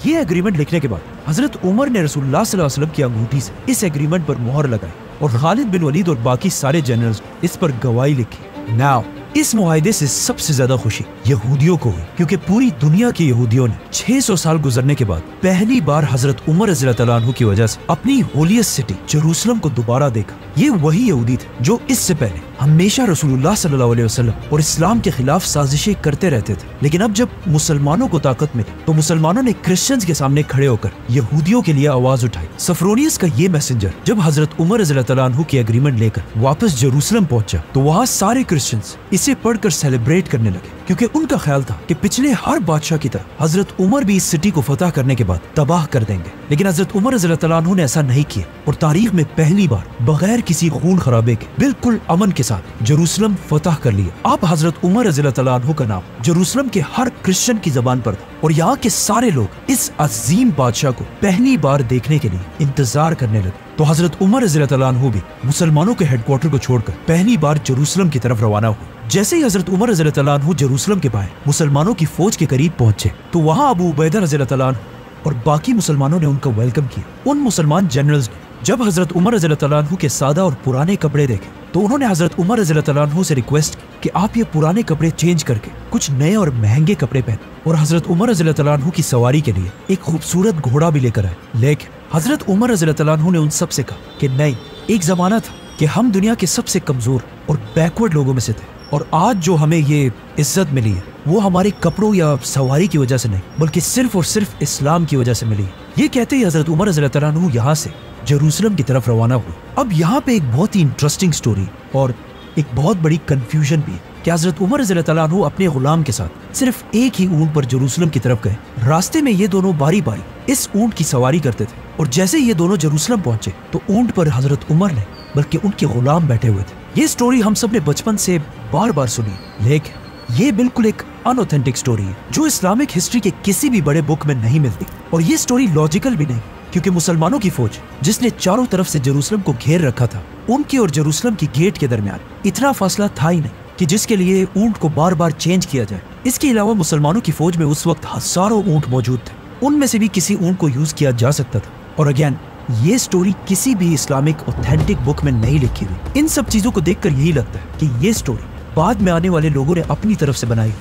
ये एग्रीमेंट लिखने के बाद हजरत उमर ने रसूलुल्लाह सल्लल्लाहु अलैहि वसल्लम की अंगूठी से इस एग्रीमेंट पर मोहर लगाई और खालिद बिन वलीद और बाकी सारे जनरल्स इस पर गवाही लिखी। नाउ इस मुआहदे से सबसे ज्यादा खुशी यहूदियों को हुई क्योंकि पूरी दुनिया के यहूदियों ने 600 साल गुजरने के बाद पहली बार हजरत उमर रज़ियल्लाहु तआला अन्हु की वजह से अपनी होलियस्ट सिटी जेरूसलम को दोबारा देखा। ये वही यहूदी थे जो इससे पहले हमेशा रसूलुल्लाह सल्लल्लाहु अलैहि वसल्लम और इस्लाम के खिलाफ साजिशें करते रहते थे। लेकिन अब जब मुसलमानों को ताकत मिली तो मुसलमानों ने क्रिश्चियंस के सामने खड़े होकर यहूदियों के लिए आवाज उठाई। सफरोनियस का ये मैसेंजर जब हजरत उमर रज़ियल्लाहु तआला अन्हु की एग्रीमेंट लेकर वापस जेरूसलम पहुंचा तो वहाँ सारे क्रिश्चियंस इसे पढ़कर सेलिब्रेट करने लगे क्योंकि उनका ख्याल था कि पिछले हर बादशाह की तरह हजरत उमर भी इस सिटी को फतह करने के बाद तबाह कर देंगे। लेकिन हजरत उमर रज़ियल्लाहु तआला अन्हु ने ऐसा नहीं किया और तारीख में पहली बार बगैर किसी खून खराबे के बिल्कुल अमन के साथ जेरूसलम फतह कर लिया। अब हजरत उमर रज़ियल्लाहु तआला अन्हु का नाम जेरूसलम के हर क्रिश्चियन की जबान पर था और यहाँ के सारे लोग इस अजीम बादशाह को पहली बार देखने के लिए इंतजार करने लगे। तो हजरत उमर रज़ियल्लाहु तआला अन्हु भी मुसलमानों के हेडक्वार्टर को छोड़कर पहली बार जेरूसलम की तरफ रवाना हुए। जैसे ही हजरत उमर रज़ियल्लाहु तआला अन्हु जेरूसलम के बाहर मुसलमानों की फौज के करीब पहुंचे तो वहाँ अबू उबैदा रज़ियल्लाहु तआला अन्हु और बाकी मुसलमानों ने उनका वेलकम किया। उन मुसलमान जनरल्स ने जब हजरत उमर रज़ियल्लाहु तआला अन्हु के सादा और पुराने कपड़े देखे तो उन्होंने हजरत उमर रज़ियल्लाहु तआला अन्हु से रिक्वेस्ट की कि आप ये पुराने कपड़े चेंज करके कुछ नए और महंगे कपड़े पहने और हजरत उमर रज़ियल्लाहु तआला अन्हु की सवारी के लिए एक खूबसूरत घोड़ा भी लेकर आए। लेकिन हजरत उमर रज़ियल्लाहु तआला अन्हु ने उन सब से कहा कि नहीं, एक जमाना था कि हम दुनिया के सबसे कमजोर और बैकवर्ड लोगों में से थे और आज जो हमें ये इज्जत मिली है वो हमारे कपड़ों या सवारी की वजह से नहीं बल्कि सिर्फ और सिर्फ इस्लाम की वजह से मिली है। ये कहते ही हजरत उमर रज़ियल्लाहु तआला अन्हु यहाँ से जेरूसलम की तरफ रवाना हुए। अब यहाँ पे एक बहुत ही इंटरेस्टिंग स्टोरी और एक बहुत बड़ी कंफ्यूजन भी है कि हजरत उमर रज़ियल्लाहु तआला अन्हु अपने गुलाम के साथ सिर्फ एक ही ऊंट पर जेरूसलम की तरफ गए। रास्ते में ये दोनों बारी बारी इस ऊंट की सवारी करते थे और जैसे ये दोनों जेरूसलम पहुंचे तो ऊंट पर हजरत उमर ने बल्कि उनके गुलाम बैठे हुए थे। ये स्टोरी हम सब ने बचपन से बार बार सुनी, लेकिन ये बिल्कुल एक अनऑथेंटिक स्टोरी है जो इस्लामिक हिस्ट्री के किसी भी बड़े बुक में नहीं मिलती और ये स्टोरी लॉजिकल भी नहीं क्योंकि मुसलमानों की फौज जिसने चारों तरफ से जेरूसलम को घेर रखा था उनके और जेरूसलम की गेट के दरमियान इतना फासला था ही नहीं कि जिसके लिए ऊंट को बार बार चेंज किया जाए। इसके अलावा मुसलमानों की फौज में उस वक्त हजारों ऊंट मौजूद थे, उनमें से भी किसी ऊंट को यूज किया जा सकता था। और अगेन ये स्टोरी किसी भी इस्लामिक ऑथेंटिक बुक में नहीं लिखी हुई। इन सब चीजों को देखकर यही लगता है कि ये स्टोरी बाद में आने वाले लोगों ने अपनी तरफ से बनाई।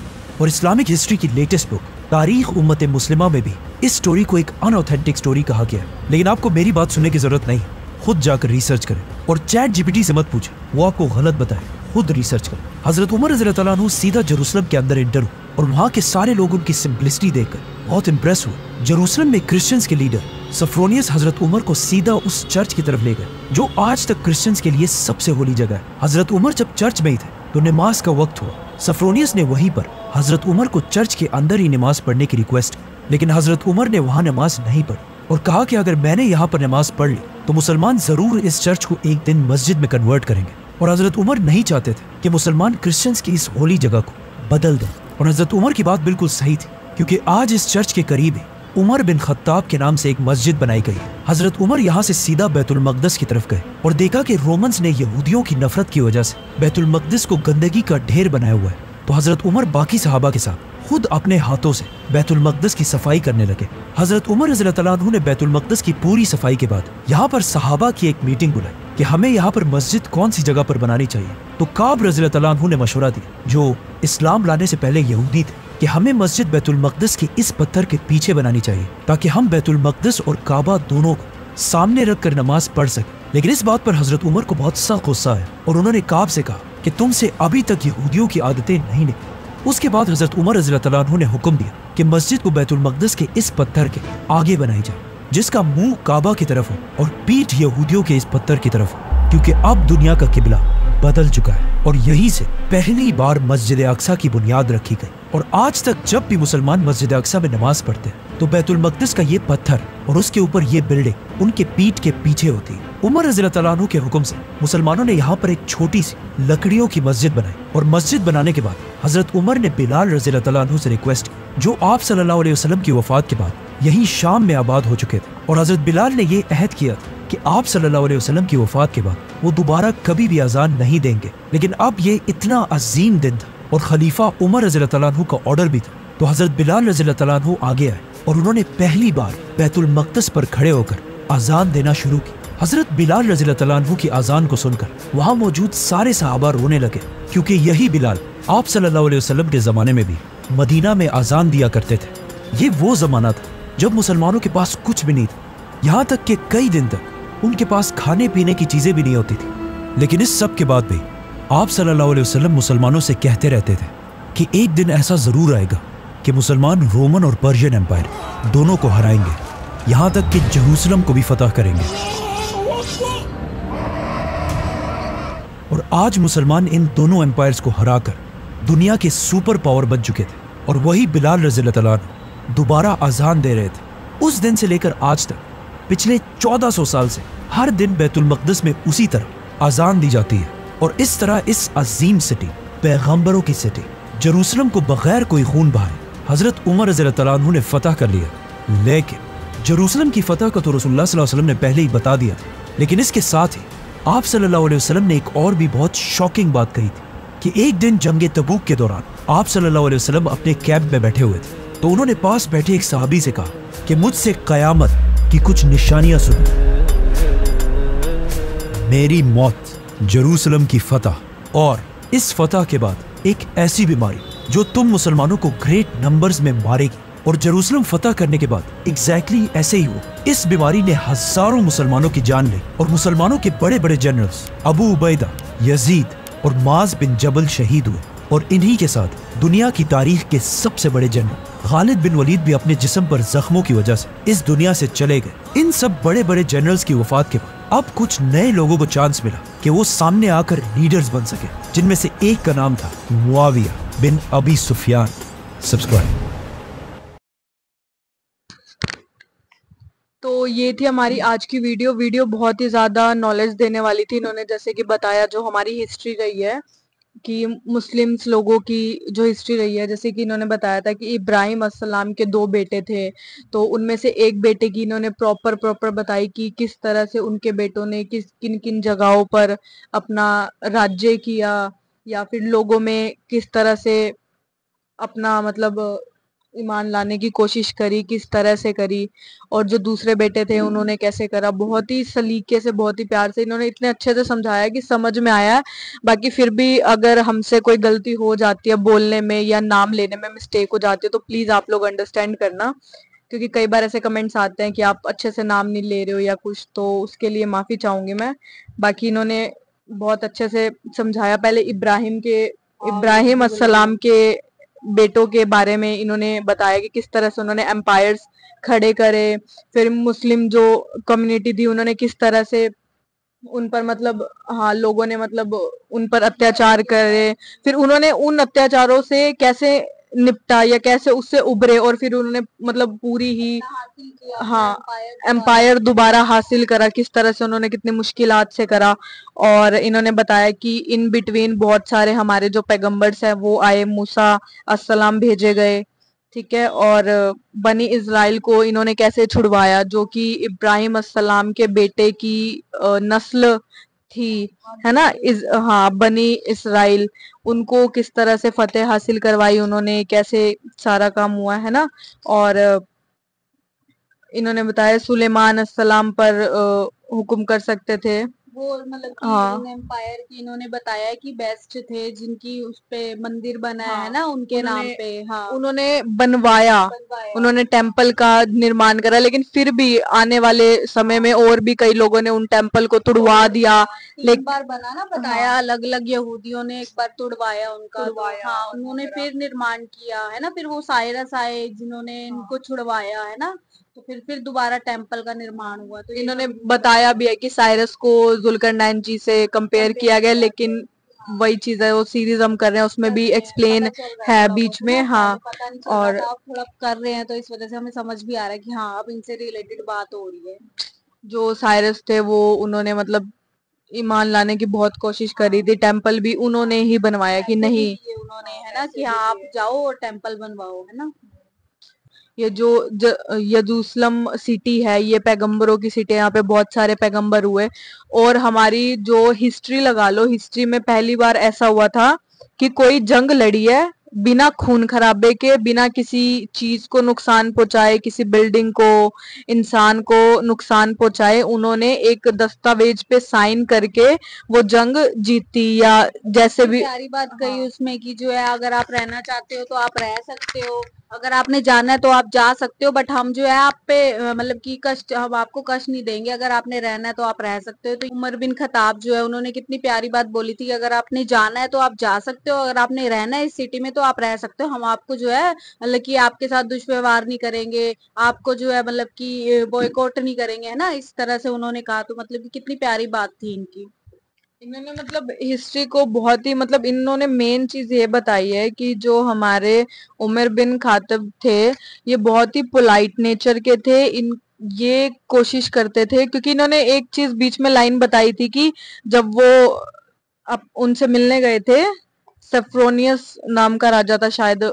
और इस्लामिक हिस्ट्री की लेटेस्ट बुक तारीख उम्मत मुस्लिमा में भी इस स्टोरी को एक अनऑथेंटिक स्टोरी कहा गया है। लेकिन आपको मेरी बात सुनने की जरूरत नहीं, खुद जाकर रिसर्च करें और चैट जीपीटी से मत पूछें, वो आपको गलत बताए, खुद रिसर्च करें। हजरत उमर रज़ी अल्लाह अन्हु सीधा जेरूसलम के अंदर एंटर हुए और वहाँ के सारे लोग उनकी सिंपलिसिटी देखकर बहुत इंप्रेस हुए। जेरूसलम में क्रिश्चियंस के लीडर सफ्रोनियस हजरत उमर को सीधा उस चर्च की तरफ ले गए जो आज तक क्रिश्चियंस के लिए सबसे होली जगह है। हजरत उमर जब चर्च में ही थे तो नमाज का वक्त हुआ। सफ्रोनियस ने वहीं पर हजरत उमर को चर्च के अंदर ही नमाज पढ़ने की रिक्वेस्ट, लेकिन हजरत उमर ने वहाँ नमाज नहीं पढ़ी और कहा कि अगर मैंने यहाँ पर नमाज पढ़ ली तो मुसलमान जरूर इस चर्च को एक दिन मस्जिद में कन्वर्ट करेंगे। और हजरत उमर नहीं चाहते थे कि मुसलमान क्रिश्चियंस की इस होली जगह को बदल दें। और हजरत उमर की बात बिल्कुल सही थी, क्योंकि आज इस चर्च के करीब ही उमर बिन खत्ताब के नाम से एक मस्जिद बनाई गई है। हजरत उमर यहाँ से सीधा बैतुल मक़दस की तरफ गए और देखा कि रोमन्स ने यहूदियों की नफरत की वजह से बैतुल मक़दस को गंदगी का ढेर बनाया हुआ है। तो हजरत उमर बाकी सहाबा के साथ खुद अपने हाथों से बैतुल मक़दस की सफाई करने लगे। हजरत उमर रज़ी अल्लाह अन्हु ने बैतुल मक़दस की पूरी सफाई के बाद यहाँ पर सहाबा की एक मीटिंग बुलाई कि हमें यहाँ पर मस्जिद कौन सी जगह पर बनानी चाहिए। तो काब रज़ी अल्लाह अन्हु ने मशवरा दिया, जो इस्लाम लाने से पहले यहूदी थे, कि हमें मस्जिद बैतुल मक़दस के इस पत्थर के पीछे बनानी चाहिए ताकि हम बैतुल मक़दस और काबा दोनों को सामने रखकर नमाज पढ़ सकें। लेकिन इस बात पर हजरत उमर को बहुत सख्त गुस्सा है और उन्होंने काब से कहा कि तुमसे अभी तक यहूदियों की आदतें नहीं निकली। उसके बाद हजरत उमर रज़ी अल्लाह अन्हु ने हुक्म दिया कि मस्जिद को बैतुल मक़दस के इस पत्थर के आगे बनाई जाए, जिसका मुंह काबा की तरफ हो और पीठ यहूदियों के इस पत्थर की तरफ हो, क्योंकि अब दुनिया का किबला बदल चुका है। और यहीं से पहली बार मस्जिद अक्सा की बुनियाद रखी गई। और आज तक जब भी मुसलमान मस्जिद अक्सा में नमाज पढ़ते हैं तो बैतुल मक़दस का ये पत्थर और उसके ऊपर ये बिल्डिंग उनके पीठ के पीछे होती है। उमर रज़ी अल्लाह अन्हु के हुक्म से मुसलमानों ने यहाँ पर एक छोटी सी लकड़ियों की मस्जिद बनाई। और मस्जिद बनाने के बाद हजरत उमर ने बिलाल रज़ी अल्लाह अन्हु से रिक्वेस्ट की, जो आप सल्लल्लाहु अलैहि वसल्लम की वफात के बाद यही शाम में आबाद हो चुके थे। और हजरत बिलाल ने ये अहद किया कि आप सल्लल्लाहु अलैहि वसल्लम की वफात के बाद वो दोबारा कभी भी अजान नहीं देंगे। लेकिन अब ये इतना अजीम दिन था और खलीफा उमर रज़ी अल्लाह अन्हु का ऑर्डर भी था, तो हजरत बिलाल रज़ी अल्लाह अन्हु आगे आए और उन्होंने पहली बार बैतुल मक़दस पर खड़े होकर अजान देना शुरू की। हजरत बिलाल रज़ी अल्लाह अन्हु की अजान को सुनकर वहाँ मौजूद सारे सहाबा रोने लगे, क्योंकि यही बिलाल आप सल्लल्लाहु अलैहि वसल्लम के ज़माने में भी मदीना में अजान दिया करते थे। ये वो ज़माना था जब मुसलमानों के पास कुछ भी नहीं था, यहाँ तक कि कई दिन तक उनके पास खाने पीने की चीज़ें भी नहीं होती थी। लेकिन इस सब के बाद भी आप सल्लल्लाहु अलैहि वसल्लम मुसलमानों से कहते रहते थे कि एक दिन ऐसा ज़रूर आएगा कि मुसलमान रोमन और पर्शियन एम्पायर दोनों को हराएंगे, यहाँ तक कि जेरूसलम को भी फतह करेंगे। और आज मुसलमान इन दोनों एम्पायर्स को हराकर दुनिया के सुपर पावर बन चुके थे। और वही बिलाल रज़ी अल्लाह अन्हु दोबारा अजान दे रहे थे। उस दिन से लेकर आज तक पिछले 1400 साल से हर दिन बैतुल मक़दस में उसी तरह अजान दी जाती है। और इस तरह इस अजीम सिटी, पैगंबरों की सिटी जेरूसलम को बगैर कोई खून बहाए हजरत उमर रज़ी अल्लाह अन्हु ने फतह कर लिया। लेकिन जेरूसलम की फतह का तो रसूलुल्लाह सल्लल्लाहु अलैहि वसल्लम ने पहले ही बता दिया था। लेकिन इसके साथ ही आप सल्लल्लाहु अलैहि वसल्लम ने एक और भी बहुत शॉकिंग बात कही थी कि एक दिन जंग तबूक के दौरान आप सल्लल्लाहु अलैहि वसल्लम अपने कैंप में बैठे हुए थे, तो उन्होंने पास बैठे एक सहाबी से कहा कि मुझसे क़यामत की कुछ निशानियां सुनो। मेरी मौत, जेरूसलम की फतह और इस फतह के बाद एक ऐसी बीमारी जो तुम मुसलमानों को ग्रेट नंबर्स में मारेगी। और जेरूसलम फतह करने के बाद एग्जैक्टली ऐसे ही हुआ। इस बीमारी ने हजारों मुसलमानों की जान ली और मुसलमानों के बड़े बड़े जनरल्स अबू उबैदा, यजीद और माज बिन जबल शहीद हुए। और इन्हीं के साथ दुनिया की तारीख के सबसे बड़े जनरल खालिद बिन वलीद भी अपने जिस्म पर जख्मों की वजह से इस दुनिया से चले गए। इन सब बड़े बड़े जनरल्स की वफात के बाद अब कुछ नए लोगों को चांस मिला कि वो सामने आकर लीडर्स बन सके, जिनमें से एक का नाम था मुआविया बिन अबी सुफियान। सब्सक्राइब। तो ये थी हमारी आज की वीडियो बहुत ही ज़्यादा नॉलेज देने वाली थी। इन्होंने जैसे कि बताया जो हमारी हिस्ट्री रही है कि मुस्लिम्स लोगों की जो हिस्ट्री रही है, जैसे कि इन्होंने बताया था कि इब्राहिम अस्सलाम के 2 बेटे थे, तो उनमें से एक बेटे की इन्होंने प्रॉपर बताई कि किस तरह से उनके बेटों ने किन किन जगहों पर अपना राज्य किया, या फिर लोगों में किस तरह से अपना मतलब ईमान लाने की कोशिश करी, किस तरह से करी, और जो दूसरे बेटे थे उन्होंने कैसे करा। बहुत ही सलीके से, बहुत ही प्यार से इन्होंने इतने अच्छे से समझाया कि समझ में आया है। बाकी फिर भी अगर हमसे कोई गलती हो जाती है बोलने में या नाम लेने में मिस्टेक हो जाती है तो प्लीज आप लोग अंडरस्टैंड करना, क्योंकि कई बार ऐसे कमेंट्स आते हैं कि आप अच्छे से नाम नहीं ले रहे हो या कुछ, तो उसके लिए माफी चाहूंगी मैं। बाकी इन्होंने बहुत अच्छे से समझाया। पहले इब्राहिम अस्सलाम के बेटों के बारे में इन्होंने बताया कि किस तरह से उन्होंने एम्पायर्स खड़े करे। फिर मुस्लिम जो कम्युनिटी थी उन्होंने किस तरह से उन पर मतलब, हाँ, लोगों ने मतलब उन पर अत्याचार करे, फिर उन्होंने उन अत्याचारों से कैसे निपटा या कैसे उससे उभरे, और फिर उन्होंने मतलब पूरी ही, हाँ, एम्पायर दोबारा हासिल करा, किस तरह से उन्होंने कितनी मुश्किलात से करा। और इन्होंने बताया कि इन बिटवीन बहुत सारे हमारे जो पैगंबर्स हैं वो आए, मूसा अस्सलाम भेजे गए, ठीक है। और बनी इज़राइल को इन्होंने कैसे छुड़वाया, जो कि इब्राहिम अस्सलाम के बेटे की नस्ल थी, है ना, हाँ, बनी इसराइल, उनको किस तरह से फतेह हासिल करवाई उन्होंने, कैसे सारा काम हुआ, है ना। और इन्होंने बताया सुलेमान अस्सलाम पर हुक्म कर सकते थे वो, मतलब कि हाँ। इन एम्पायर की इन्होंने बताया कि बेस्ट थे जिनकी उस पे मंदिर बना है ना उनके नाम पे। हाँ, उन्होंने बनवाया, उन्होंने टेम्पल का निर्माण करा, लेकिन फिर भी आने वाले समय में और भी कई लोगों ने उन टेम्पल को तुड़वा दिया। एक बार बना ना, बताया, अलग अलग यहूदियों ने एक बार तुड़वाया उनका, हाँ, उन्होंने फिर निर्माण किया, है ना। फिर वो साइरस आए जिन्होंने इनको छुड़वाया, है ना, तो फिर दोबारा टेम्पल का निर्माण हुआ। तो इन्होंने बताया भी है कि साइरस को जुल्करनैन जी से कंपेयर किया गया, लेकिन वही चीज है, वो सीरीज हम कर रहे हैं उसमें भी एक्सप्लेन है बीच में, हाँ। और आप थोड़ा कर रहे हैं तो इस वजह से हमें समझ भी आ रहा है कि हाँ अब इनसे रिलेटेड बात हो रही है। जो साइरस थे वो उन्होंने मतलब ईमान लाने की बहुत कोशिश करी थी, टेम्पल भी उन्होंने ही बनवाया कि नहीं, उन्होंने, है ना, कि हाँ आप जाओ और टेम्पल बनवाओ, है ना। ये जो यरूशलेम सिटी है ये पैगंबरों की सिटी है, यहाँ पे बहुत सारे पैगंबर हुए। और हमारी जो हिस्ट्री लगा लो, हिस्ट्री में पहली बार ऐसा हुआ था कि कोई जंग लड़ी है बिना खून खराबे के, बिना किसी चीज को नुकसान पहुंचाए, किसी बिल्डिंग को, इंसान को नुकसान पहुंचाए, उन्होंने एक दस्तावेज पे साइन करके वो जंग जीती। या जैसे भी प्यारी बात कही उसमें कि जो है अगर आप रहना चाहते हो तो आप रह सकते हो, अगर आपने जाना है तो आप जा सकते हो, बट हम जो है आप पे मतलब कि कष्ट, हम आपको कष्ट नहीं देंगे, अगर आपने रहना है तो आप रह सकते हो। तो उमर बिन खताब जो है उन्होंने कितनी प्यारी बात बोली थी कि अगर आपने जाना है तो आप जा सकते हो, अगर आपने रहना है इस सिटी में तो आप रह सकते हो, हम आपको जो है मतलब कि आपके साथ दुष्व्यवहार नहीं करेंगे, आपको जो है मतलब कि बॉयकॉट नहीं करेंगे, है ना, इस तरह से उन्होंने कहा। तो मतलब कि कितनी प्यारी बात थी इनकी। इन्होंने मतलब हिस्ट्री को बहुत ही मतलब, इन्होंने मेन चीज ये बताई है कि जो हमारे उमर बिन खातब थे ये बहुत ही पोलाइट नेचर के थे। इन ये कोशिश करते थे, क्योंकि इन्होंने एक चीज बीच में लाइन बताई थी कि जब वो अब उनसे मिलने गए थे, सेफ्रोनियस नाम का राजा था शायद,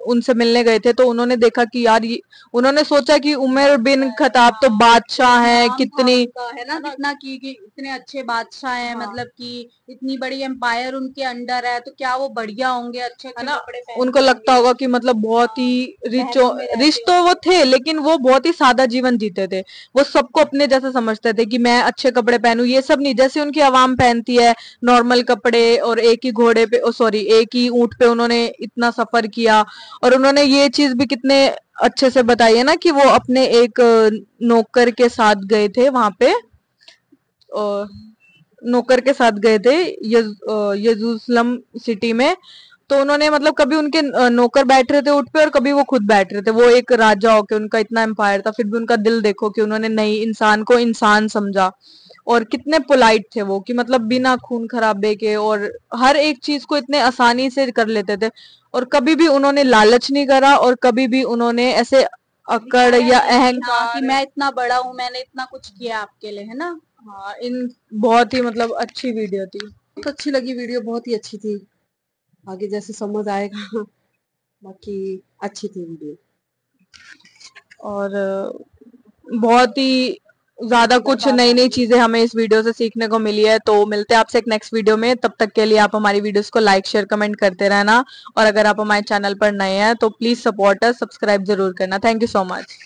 उनसे मिलने गए थे तो उन्होंने देखा कि यार उन्होंने सोचा कि उमर बिन खताब तो बादशाह है, कितनी, है ना, कितना कि इतने अच्छे बादशाह हैं, मतलब कि इतनी बड़ी एम्पायर उनके अंडर है, तो क्या वो बढ़िया होंगे, अच्छे अच्छे कपड़े पहनते उनको लगता होगा कि मतलब बहुत ही रिच तो वो थे, लेकिन वो बहुत ही सादा जीवन जीते थे। वो सबको अपने जैसा समझते थे कि मैं अच्छे कपड़े पहनूं, ये सब नहीं, जैसे उनकी आवाम पहनती है नॉर्मल कपड़े, और एक ही घोड़े पे, सॉरी, एक ही ऊंट पे उन्होंने इतना सफर किया। और उन्होंने ये चीज भी कितने अच्छे से बताई है ना कि वो अपने एक नौकर के साथ गए थे वहां पे, नौकर के साथ गए थे यरूशलेम सिटी में। तो उन्होंने मतलब कभी उनके नौकर बैठ रहे थे ऊँट पे और कभी वो खुद बैठ रहे थे, वो एक राजा होके, उनका इतना एम्पायर था, फिर भी उनका दिल देखो कि उन्होंने नहीं, इंसान को इंसान समझा। और कितने पोलाइट थे वो कि मतलब बिना खून खराबे के, और हर एक चीज को इतने आसानी से कर लेते थे। और कभी भी उन्होंने लालच नहीं करा, और कभी भी उन्होंने ऐसे अकड़ या अहंकार कि मैं इतना बड़ा हूँ, मैंने इतना कुछ किया आपके लिए, है ना। हाँ, इन बहुत ही मतलब अच्छी वीडियो थी, बहुत अच्छी लगी वीडियो, बहुत ही अच्छी थी, आगे जैसे समझ आएगा। बाकी अच्छी थी वीडियो। और बहुत ही ज्यादा कुछ नई नई चीजें हमें इस वीडियो से सीखने को मिली है। तो मिलते हैं आपसे एक नेक्स्ट वीडियो में, तब तक के लिए आप हमारी वीडियोस को लाइक शेयर कमेंट करते रहना, और अगर आप हमारे चैनल पर नए हैं तो प्लीज सपोर्ट अस, सब्सक्राइब जरूर करना। Thank you so much.